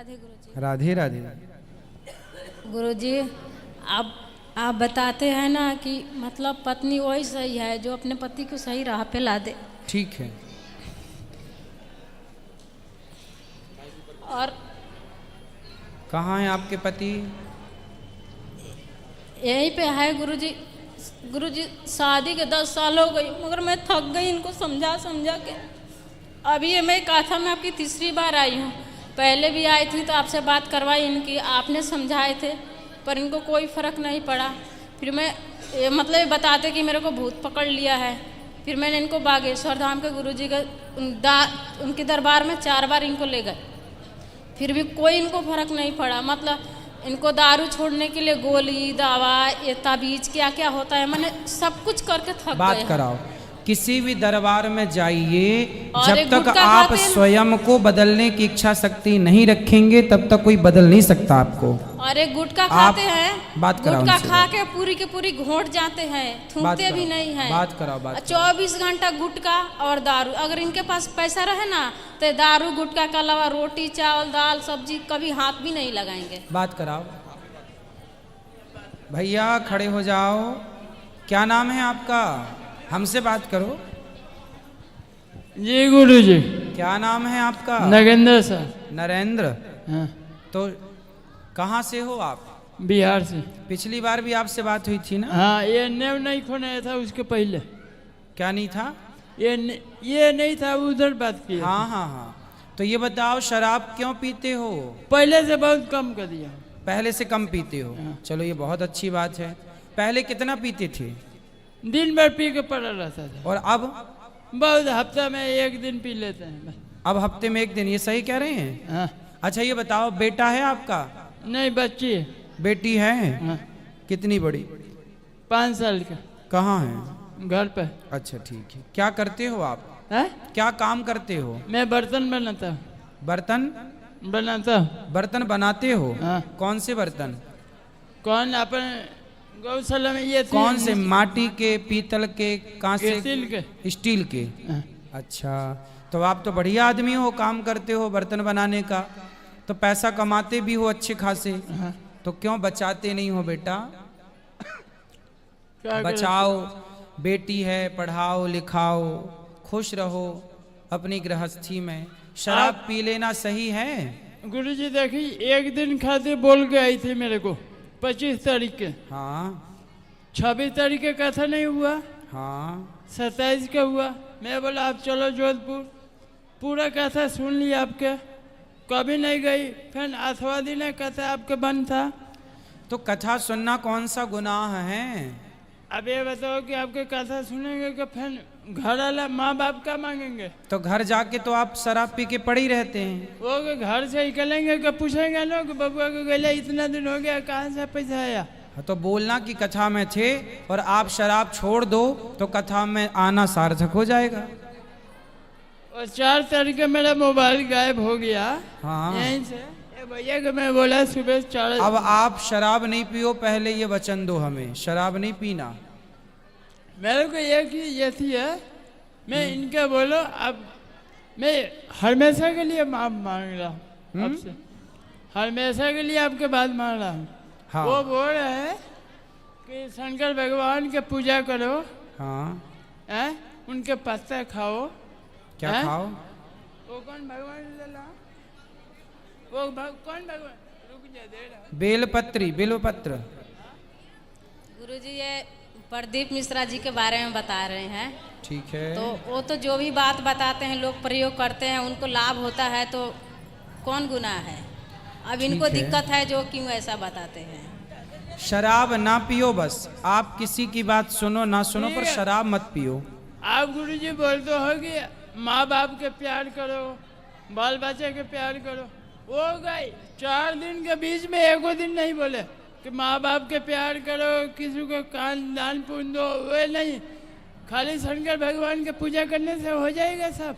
राधे गुरुजी। राधे राधे। गुरुजी, आप बताते हैं ना कि मतलब पत्नी वही सही है जो अपने पति को सही राह पे ला दे। ठीक है। और कहाँ हैं आपके पति? यहीं पे है गुरुजी। गुरुजी, शादी के 10 साल हो गई मगर मैं थक गई इनको समझा समझा के। अभी ये मैं कहा था, मैं आपकी तीसरी बार आई हूँ। पहले भी आई थी तो आपसे बात करवाई इनकी, आपने समझाए थे पर इनको कोई फ़र्क नहीं पड़ा। फिर मैं मतलब बताते कि मेरे को भूत पकड़ लिया है। फिर मैंने इनको बागेश्वर धाम के गुरुजी के उनके दरबार में 4 बार इनको ले गए, फिर भी कोई इनको फ़र्क नहीं पड़ा। मतलब इनको दारू छोड़ने के लिए गोली दवा ये ताबीज क्या क्या होता है, मैंने सब कुछ करके थक गए। बात कराओ, किसी भी दरबार में जाइए, और जब तक आप स्वयं को बदलने की इच्छा शक्ति नहीं रखेंगे तब तक कोई बदल नहीं सकता आपको। और एक गुटखा खाते हैं, बात कराओ, गुटखा खा के पूरी के पूरी घोट जाते हैं, थूकते भी नहीं हैं। बात कराओ, बात 24 घंटा गुटखा और दारू। अगर इनके पास पैसा रहे ना तो दारू गुटखा के अलावा रोटी चावल दाल सब्जी कभी हाथ भी नहीं लगाएंगे। बात कराओ। भैया खड़े हो जाओ। क्या नाम है आपका? हमसे बात करो। जी गुरुजी। क्या नाम है आपका? नगेंद्र सर। नरेंद्र। हाँ। तो कहाँ से हो आप? बिहार से। पिछली बार भी आपसे बात हुई थी ना? हाँ, ये नेव नहीं खोना था उसके पहले। क्या नहीं था? ये नहीं था, उधर बात की। हाँ हाँ हाँ। तो ये बताओ, शराब क्यों पीते हो? पहले से बहुत कम कर दिया। पहले से कम पीते हो? हाँ। चलो ये बहुत अच्छी बात है। पहले कितना पीते थे? दिन भर पी के पड़ा रहता था। और अब? बहुत, हफ्ता में 1 दिन पी लेते हैं। अब हफ्ते में 1 दिन, ये सही कह रहे हैं? हाँ। अच्छा ये बताओ, बेटा है आपका? नहीं, बच्ची है। बेटी है? हाँ। कितनी बड़ी? 5 साल का। कहाँ है? घर पे। अच्छा ठीक है। क्या करते हो आप? है? क्या काम करते हो? मैं बर्तन बनाता हूँ। बर्तन बनाता हूँ। बर्तन बनाते हो? हाँ। कौन से बर्तन? कौन? अपन गौशाला में ये कौन से? माटी के, पीतल के, कांसे? स्टील के। स्टील के। हाँ। अच्छा, तो आप तो बढ़िया आदमी हो, काम करते हो बर्तन बनाने का, तो पैसा कमाते भी हो अच्छे खासे। हाँ। तो क्यों बचाते नहीं हो बेटा? क्या बचाओ, बेटी है, पढ़ाओ लिखाओ, खुश रहो अपनी गृहस्थी में। शराब पी लेना सही है? गुरुजी देखिए, 1 दिन खाते बोल के आई थी मेरे को 25 तारीख के। हाँ 26 तारीख के कथा नहीं हुआ। हाँ 27 का हुआ। मैं बोला आप चलो जोधपुर, पूरा कथा सुन लिया आपके, कभी नहीं गई। फिर 8वां दिन कथा आपके बंद था। तो कथा सुनना कौन सा गुनाह है? अब ये बताओ कि आपके कथा सुनेंगे कि फिर घर वाला माँ बाप का मांगेंगे? तो घर जाके तो आप शराब पी के पड़े ही रहते हैं। वो के घर से निकलेंगे कि पूछेंगे ना कि बबुआ को गले इतना दिन हो गया, कहाँ से पैसा आया? तो बोलना कि कथा में थे और आप शराब छोड़ दो तो कथा में आना सार्थक हो जाएगा। और 4 तारीख का मेरा मोबाइल गायब हो गया। हाँ। यहीं से भैया को मैं बोला सुबह 4। अब आप शराब नहीं पियो, पहले ये वचन दो हमें, शराब नहीं पीना। मेरे को एक ही ये थी है, मैं इनका बोलो, अब मैं हमेशा के लिए माफ मांग रहा हूँ आपसे, हमेशा के लिए आपके बात मांग रहा हूँ। हाँ। वो बोल रहे हैं कि शंकर भगवान के पूजा करो। हाँ। है? उनके पत्ते खाओ। क्या है? खाओ? वो कौन भगवान? वो कौन भगवान? रुक जा, दे रहा। बेलपत्री, बेलपत्र। गुरुजी, ये प्रदीप मिश्रा जी के बारे में बता रहे हैं। ठीक है। तो वो तो जो भी बात बताते हैं लोग प्रयोग करते हैं, उनको लाभ होता है तो कौन गुनाह है? अब इनको दिक्कत है जो क्यों ऐसा बताते हैं। शराब ना पियो, बस आप किसी की बात सुनो ना सुनो पर शराब मत पियो। आप गुरुजी बोलते हो कि माँ बाप के प्यार करो, बाल बच्चे के प्यार करो। वो गए 4 दिन के बीच में 1 दिन नहीं बोले कि माँ बाप के प्यार करो, किसी को कान दान पुण्य दो। वे नहीं, खाली शंकर भगवान के पूजा करने से हो जाएगा सब।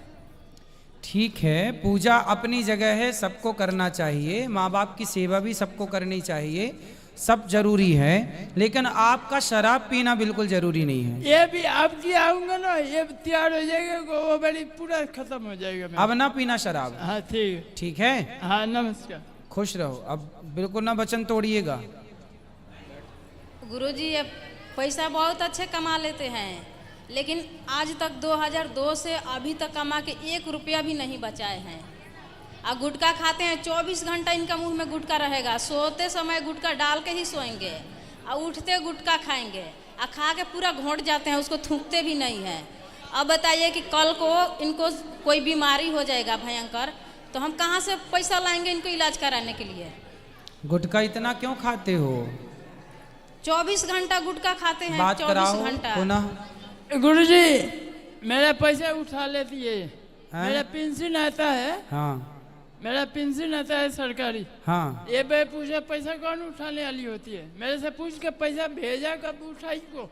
ठीक है, पूजा अपनी जगह है, सबको करना चाहिए, माँ बाप की सेवा भी सबको करनी चाहिए, सब जरूरी है, लेकिन आपका शराब पीना बिल्कुल जरूरी नहीं है। ये भी आपकी आऊंगा ना, ये तैयार हो जाएगा, वो बड़ी पूरा खत्म हो जाएगा। अब ना पीना शराब। हाँ ठीक है। हाँ, नमस्कार। खुश रहो, अब बिल्कुल ना वचन तोड़िएगा। गुरुजी ये पैसा बहुत अच्छे कमा लेते हैं, लेकिन आज तक 2002 से अभी तक कमा के 1 रुपया भी नहीं बचाए हैं। और गुटखा खाते हैं, 24 घंटा इनका मुंह में गुटखा रहेगा, सोते समय गुटखा डाल के ही सोएंगे और उठते गुटखा खाएंगे और खा के पूरा घोंट जाते हैं, उसको थूकते भी नहीं हैं। अब बताइए कि कल को इनको कोई बीमारी हो जाएगा भयंकर, तो हम कहाँ से पैसा लाएंगे इनको इलाज कराने के लिए? गुटखा इतना क्यों खाते हो? 24 घंटा गुटखा खाते हैं, बात 24 कराओ घंटा। पुनः। गुरुजी मेरा पैसा उठा लेती है, मेरा पेंशन आता है। हाँ मेरा पेंशन आता है सरकारी। हाँ, ये भाई पूछा पैसा कौन उठाने वाली होती है? मेरे से पूछ के पैसा भेजा कब उठाई को?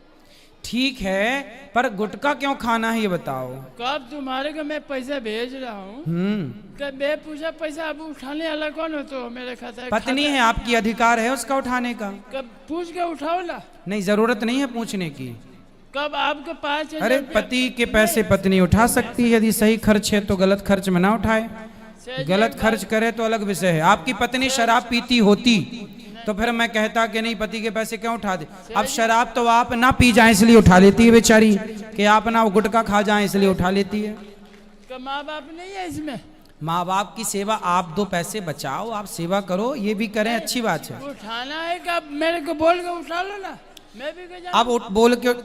ठीक है, पर गुटखा क्यों खाना है ये बताओ। कब तुम्हारे को मैं पैसा भेज रहा हूँ, कब मैं पूछा पैसा अब उठाने वाला कौन हो? तो मेरे खाता पत्नी है आपकी, अधिकार है उसका उठाने का। कब पूछ के उठाओ ला? नहीं, जरूरत नहीं है पूछने की। कब आपके पास? अरे पति के पैसे पत्नी उठा सकती है, यदि सही खर्च है तो गलत खर्च में ना उठाए। गलत खर्च करे तो अलग विषय है। आपकी पत्नी शराब पीती होती तो फिर मैं कहता कि नहीं पति के पैसे क्यों उठा दे। अब शराब तो आप ना पी जाए इसलिए उठा लेती है बेचारी, कि आप ना गुटखा खा जाए इसलिए उठा लेती है। माँ बाप नहीं है इसमें? माँ बाप की सेवा, आप 2 पैसे बचाओ, आप सेवा करो, ये भी करें, अच्छी बात है। उठाना है कि मेरे को बोल के उठा लो ना, मैं भी अब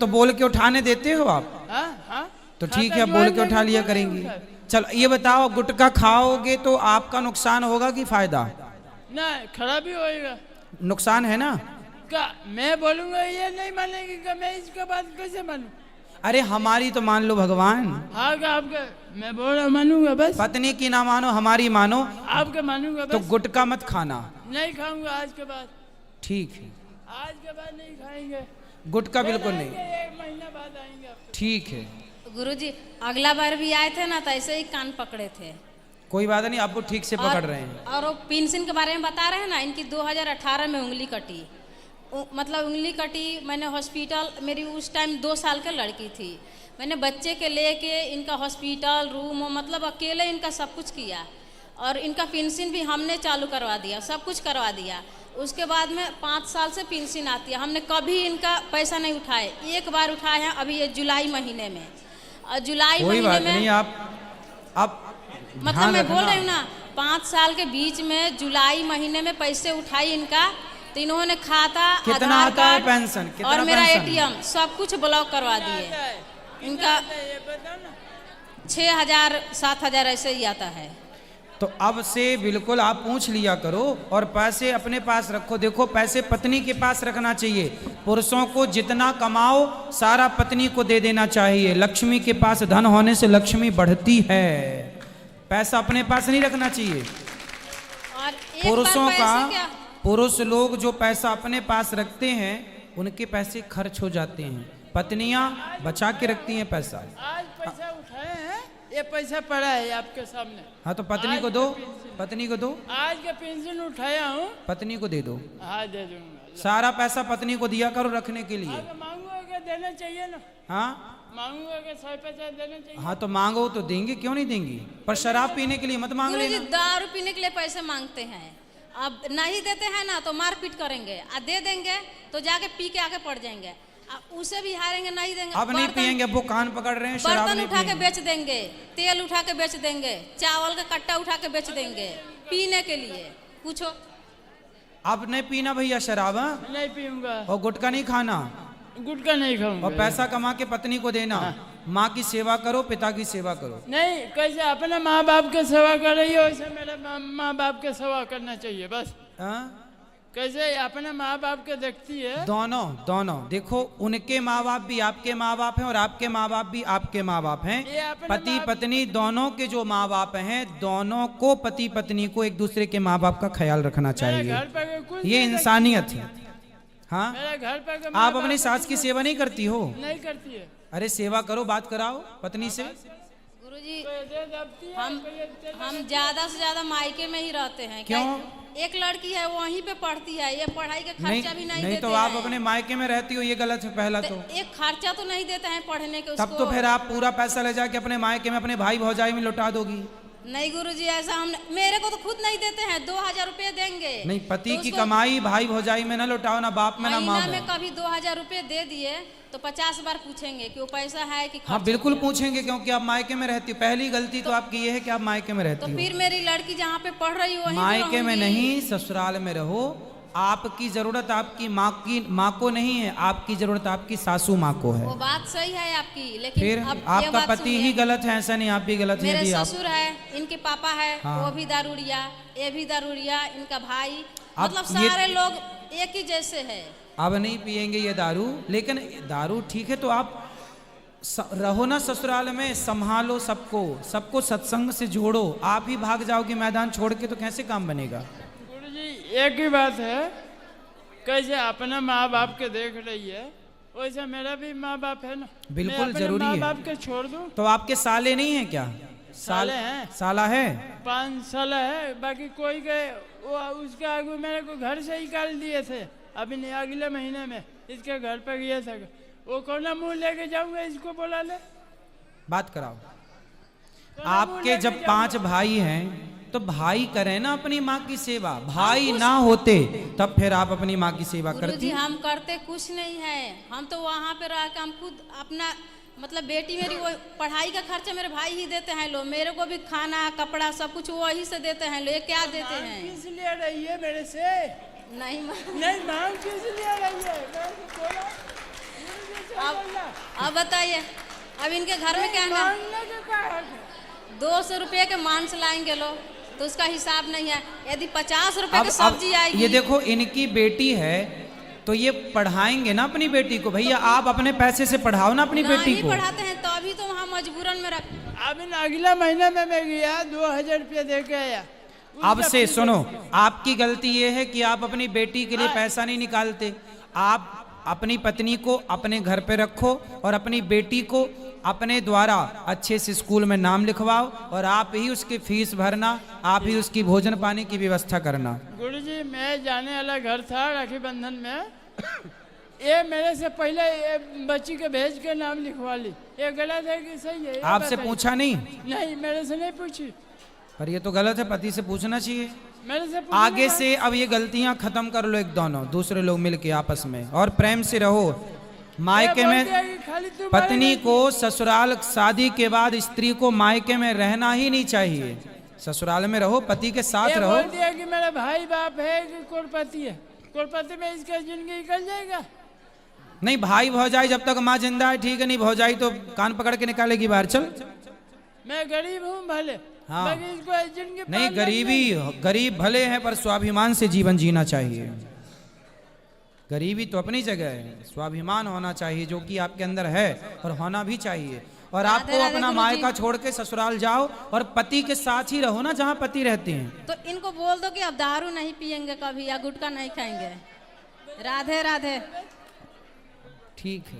बोल के उठाने देते हो आप? हाँ? तो ठीक है, बोल के उठा लिया करेंगी। चलो ये बताओ, गुटखा खाओगे तो आपका नुकसान होगा कि फायदा? ना, खराबी होएगा। नुकसान है ना? का मैं बोलूंगा ये नहीं मानेगी कि मैं इसके बाद कैसे मानूं? अरे हमारी तो मान लो भगवान। हाँ का आपका मैं बोल रहा मानूंगा बस। पत्नी की ना मानो, हमारी मानो। आपके मानूंगा बस। तो गुटखा मत खाना। नहीं खाऊंगा आज के बाद। ठीक है, आज के बाद नहीं खाएंगे। गुटखा बिल्कुल नहीं। 1 महीना बाद आएंगे आपके। ठीक है गुरुजी अगला बार भी आए थे ना तो ऐसे ही कान पकड़े थे। कोई बात नहीं, आपको ठीक से पकड़ रहे हैं। और वो पेंशन के बारे में बता रहे हैं ना, इनकी 2018 में उंगली कटी। मतलब उंगली कटी, मैंने हॉस्पिटल, मेरी उस टाइम 2 साल की लड़की थी, मैंने बच्चे के लेके इनका हॉस्पिटल रूम, मतलब अकेले इनका सब कुछ किया। और इनका पेंशन भी हमने चालू करवा दिया, सब कुछ करवा दिया। उसके बाद में 5 साल से पेंशन आती है, हमने कभी इनका पैसा नहीं उठाए। 1 बार उठाए हैं अभी ये जुलाई महीने में। और जुलाई महीने में नहीं, आप मतलब मैं बोल रही हूँ ना, 5 साल के बीच में जुलाई महीने में पैसे उठाई इनका, तो इन्होंने खाता, कितना आधार आता है कार्ड पेंशन, कितना और मेरा पेंशन? ATM सब कुछ ब्लॉक करवा दिए। इनका 6,000 7,000 ऐसे ही आता है। तो अब से बिल्कुल आप पूछ लिया करो और पैसे अपने पास रखो। देखो, पैसे पत्नी के पास रखना चाहिए। पुरुषों को जितना कमाओ सारा पत्नी को दे देना चाहिए। लक्ष्मी के पास धन होने से लक्ष्मी बढ़ती है, पैसा अपने पास नहीं रखना चाहिए। और एक पुरुषों बार का, पैसे क्या, पुरुष लोग जो पैसा अपने पास रखते हैं उनके पैसे खर्च हो जाते हैं, पत्नियां बचा के रखती हैं पैसा। आज पैसा उठाए हैं, ये पैसा पड़ा है आपके सामने। हाँ तो पत्नी को दो, पत्नी को दो। आज का पेंशन उठाया हूँ, पत्नी को दे दो। हाँ दे दूंगा। सारा पैसा पत्नी को दिया करो रखने के लिए। मांगूंगा क्या देना चाहिए ना? हाँ मांगूंगा क्या 100 पैसा देना चाहिए? हाँ तो मांगो तो देंगे, क्यों नहीं देंगी, पर शराब पीने के लिए मत मांग गुरुजी लेना। दारू पीने के लिए पैसे मांगते हैं, अब नहीं देते हैं ना तो मारपीट करेंगे, और दे देंगे तो जाके पी के आके पड़ जाएंगे, उसे भी हारेंगे, नहीं देंगे। अब नहीं पियेंगे, अब वो कान पकड़ रहे हैं, शराब बर्तन नहीं उठा के पियेंगे। बेच देंगे, तेल उठा के बेच देंगे, चावल का कट्टा उठा के बेच देंगे पीने के लिए। पूछो, अब नहीं पीना भैया शराब, हाँ? नहीं पीऊंगा। और गुटखा नहीं खाना, गुटखा नहीं खाऊंगा। और पैसा कमा के पत्नी को देना। माँ की सेवा करो, पिता की सेवा करो। नहीं, कैसे अपने माँ बाप के सेवा कर रही हो वैसे मेरे माँ बाप के सेवा करना चाहिए बस। हाँ? कैसे अपने माँ बाप के देखती है? दोनों देखो, उनके माँ बाप भी आपके माँ बाप हैं और आपके माँ बाप भी आपके माँ बाप हैं। पति पत्नी दोनों के जो माँ बाप हैं, दोनों को, पति पत्नी को एक दूसरे के माँ बाप का ख्याल रखना चाहिए, ये इंसानियत है। हाँ, मेरे घर पर आप अपनी सास की सेवा नहीं करती हो? नहीं करती है। अरे सेवा करो, बात कराओ पत्नी से। गुरुजी हम ज्यादा से ज्यादा मायके में ही रहते हैं। क्यों? एक लड़की है वहीं पे पढ़ती है, ये पढ़ाई का खर्चा भी नहीं नहीं देते तो आप हैं। अपने मायके में रहती हो, ये गलत है पहला तो। एक खर्चा तो नहीं देते हैं पढ़ने के तब उसको। तो फिर आप पूरा पैसा ले जाके अपने मायके में अपने भाई भौजाई में लौटा दोगी। नहीं गुरुजी, ऐसा हम मेरे को तो खुद नहीं देते हैं। 2000 रुपये देंगे। नहीं, पति तो की उसको कमाई भाई भौजाई में ना लौटाओ, ना बाप में ना माँ महीना में। में कभी 2000 रुपये दे दिए तो 50 बार पूछेंगे कि वो पैसा है कि हाँ खर्च बिल्कुल किया। पूछेंगे, क्योंकि आप मायके में रहती हो। पहली गलती तो आपकी ये है कि आप मायके में तो रहती हो। फिर मेरी लड़की जहाँ पे पढ़ रही हो मायके में नहीं, ससुराल में रहो। आपकी जरूरत आपकी माँ को नहीं है, आपकी जरूरत आपकी सासू माँ को है। वो बात सही है आपकी, लेकिन फिर अब ये आपका बात पति सुनिए। ही गलत है, ऐसा नहीं आप भी गलत हैं मेरे यदि आप। ससुर है, इनके पापा है, हाँ। वो भी दारूड़िया, ये भी दारूड़िया, इनका भाई, अब मतलब ये- सारे लोग एक ही जैसे है। अब नहीं पिएंगे ये दारू, लेकिन दारू ठीक है तो आप रहो ना ससुराल में, संभालो सबको सत्संग से जोड़ो। आप ही भाग जाओगे मैदान छोड़ के तो कैसे काम बनेगा। गुरुजी एक ही बात है, कैसे अपना माँ बाप के देख रही है वैसे मेरा भी माँ बाप है ना। बिल्कुल मैं अपने जरूरी माँ है। बाप के छोड़ दूं। तो आपके साले नहीं है क्या? साले हैं। साला है? 5 साल है, बाकी कोई के वो उसके आगे मेरे को घर से ही निकाल दिए थे। अभी नहीं, अगले महीने में इसके घर पे गए थे। वो कौन मुंह लेके जाऊंगा, इसको बोला ले। बात कराओ। कौन मुंह आपके लेके जब जाऊंगा? 5 भाई हैं तो भाई करें ना अपनी माँ की सेवा। भाई ना होते तब फिर आप अपनी माँ की सेवा गुरुजी करती। हम करते कुछ नहीं है, हम तो वहाँ पे रह के हम खुद अपना मतलब बेटी मेरी वो पढ़ाई का खर्चा मेरे भाई ही देते हैं लोग। मेरे को भी खाना कपड़ा सब कुछ वही से देते हैं लोग। ये क्या देते हैं? किस लिए रही है मेरे से? नहीं नहीं मांग किस लिए रही है? मैं तो बोला, गुरुजी से अब बोला। अब बताइए, अब इनके घर में क्या है ना, मांगने का क्या हक है? 200 रुपये के मांस लाएंगे लोग तो उसका हिसाब नहीं है। यदि 50 रुपये की अब सब्जी आएगी, ये देखो, इनकी बेटी है तो ये पढ़ाएंगे ना अपनी बेटी को। भैया आप अपने पैसे से पढ़ाओ ना अपनी बेटी नहीं को। पढ़ाते हैं तो अभी तो वहाँ मजबूरन में रख। अब इन अगला महीने में मैं गया 2000 रुपया दे के आया। अब से सुनो, आपकी गलती ये है कि आप अपनी बेटी के लिए पैसा नहीं निकालते। आप अपनी पत्नी को अपने घर पे रखो और अपनी बेटी को अपने द्वारा अच्छे से स्कूल में नाम लिखवाओ और आप ही उसकी फीस भरना, आप ही उसकी भोजन पानी की व्यवस्था करना। गुरुजी मैं जाने वाला घर था राखी बंधन में, ये मेरे से पहले ये बच्ची के भेज के नाम लिखवा ली। ये गलत है कि सही है? ये आपसे बताइए। पूछा नहीं? नहीं, मेरे से नहीं पूछी। पर ये तो गलत है, पति से पूछना चाहिए। मेरे से पूछने आगे का- से अब ये गलतियां खत्म कर लो, एक दोनों दूसरे लोग मिलके आपस में, और प्रेम से रहो। मायके ये में बोलती है कि खाली तुम्हारे पत्नी लिए- को ससुराल, शादी के बाद स्त्री को मायके में रहना ही नहीं चाहिए। ससुराल में रहो, पति के साथ ये रहो। बोलती है कि मेरा भाई बाप है कि करोड़पति है। करोड़पति में इसका जिंदगी निकल जाएगा। नहीं, भाई भौजाई जब तक माँ जिंदा है ठीक है, नहीं भौजाई तो कान पकड़ के निकालेगी बाहर। चल मैं गरीब हूँ भले, हाँ। लेकिन इसको जिंदगी नहीं, पालना गरीब भले हैं पर स्वाभिमान से जीवन जीना चाहिए। गरीबी तो अपनी जगह है, स्वाभिमान होना चाहिए जो कि आपके अंदर है और होना भी चाहिए। और राधे आपको राधे अपना गुरुजी। मायका छोड़ के ससुराल जाओ और पति के साथ ही रहो ना जहाँ पति रहते हैं। तो इनको बोल दो कि अब दारू नहीं पियेंगे कभी या गुटखा नहीं खाएंगे। राधे राधे। ठीक है।